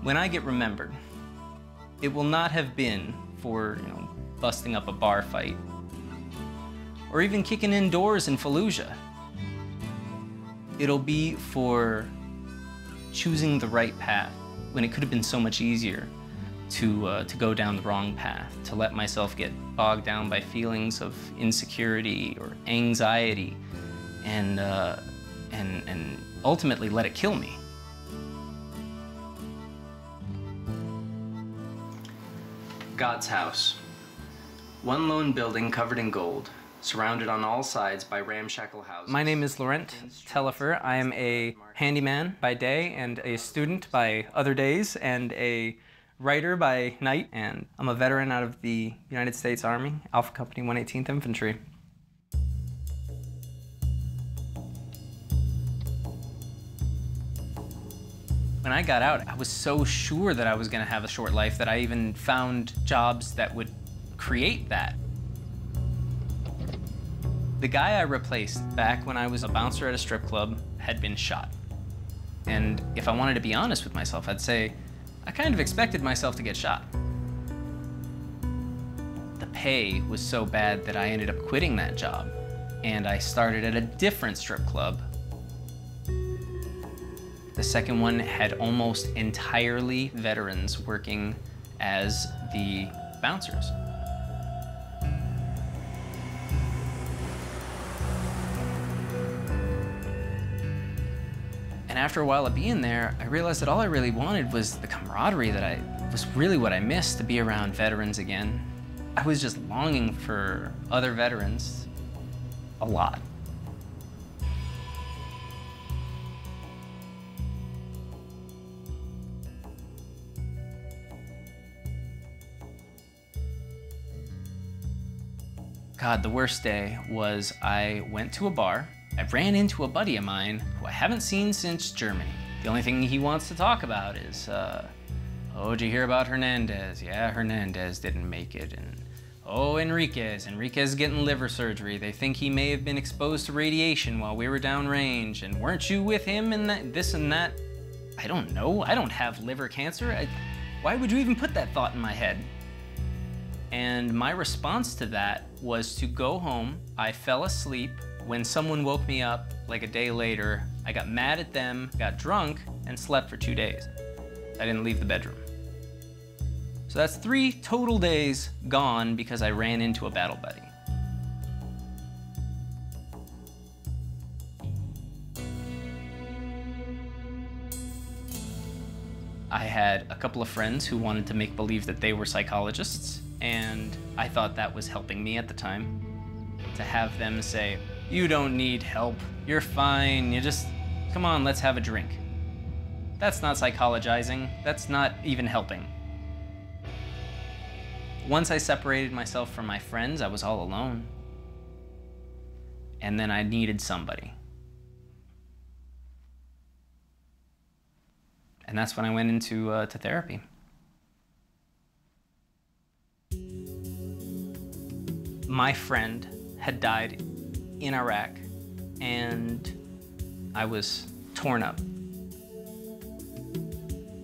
When I get remembered, it will not have been for, busting up a bar fight or even kicking in doors in Fallujah. It'll be for choosing the right path when it could have been so much easier to go down the wrong path, to let myself get bogged down by feelings of insecurity or anxiety and ultimately let it kill me. God's house. One lone building covered in gold, surrounded on all sides by ramshackle houses. My name is Laurent Tellifer. I am a handyman by day and a student by other days and a writer by night. And I'm a veteran out of the United States Army, Alpha Company 118th Infantry. When I got out, I was so sure that I was going to have a short life that I even found jobs that would create that. The guy I replaced back when I was a bouncer at a strip club had been shot. And if I wanted to be honest with myself, I'd say I kind of expected myself to get shot. The pay was so bad that I ended up quitting that job, and I started at a different strip club. The second one had almost entirely veterans working as the bouncers. And after a while of being there, I realized that all I really wanted was the camaraderie that was really what I missed, to be around veterans again. I was just longing for other veterans a lot. God, the worst day was I went to a bar. I ran into a buddy of mine who I haven't seen since Germany. The only thing he wants to talk about is, oh, did you hear about Hernandez? Yeah, Hernandez didn't make it. And, oh, Enriquez getting liver surgery. They think he may have been exposed to radiation while we were downrange. And weren't you with him and that, this and that? I don't know. I don't have liver cancer. Why would you even put that thought in my head? And my response to that was to go home. I fell asleep. When someone woke me up like a day later, I got mad at them, got drunk, and slept for 2 days. I didn't leave the bedroom. So that's 3 total days gone because I ran into a battle buddy. I had a couple of friends who wanted to make believe that they were psychologists, and I thought that was helping me at the time. To have them say, "You don't need help, you're fine, you just, come on, let's have a drink." That's not psychologizing, that's not even helping. Once I separated myself from my friends, I was all alone. And then I needed somebody. And that's when I went into to therapy. My friend had died in Iraq, and I was torn up.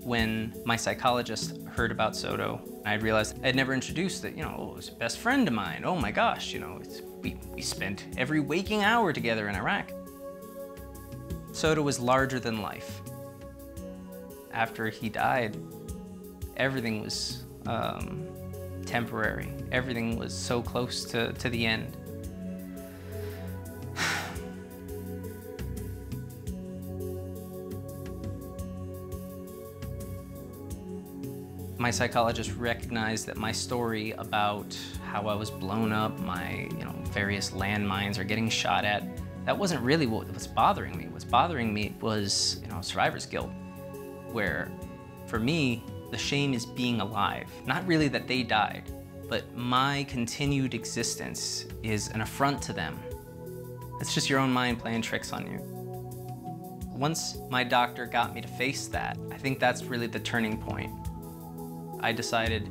When my psychologist heard about Soto, I realized I'd never introduced that, it was a best friend of mine. Oh my gosh, we spent every waking hour together in Iraq. Soto was larger than life. After he died, everything was temporary. Everything was so close to the end. My psychologist recognized that my story about how I was blown up, my various landmines are getting shot at, that wasn't really what was bothering me. What's bothering me was survivor's guilt, where for me, the shame is being alive. Not really that they died, but my continued existence is an affront to them. It's just your own mind playing tricks on you. Once my doctor got me to face that, I think that's really the turning point. I decided,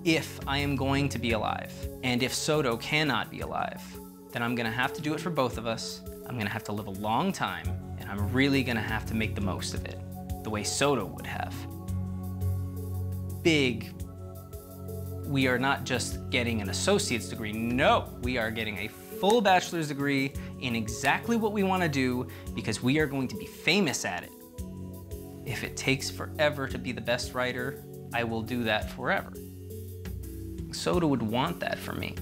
if I am going to be alive, and if Soto cannot be alive, then I'm gonna have to do it for both of us. I'm gonna have to live a long time, and I'm really gonna have to make the most of it, the way Soto would have. big, we are not just getting an associate's degree. No, we are getting a full bachelor's degree in exactly what we want to do because we are going to be famous at it. If it takes forever to be the best writer, I will do that forever. SOTA would want that for me.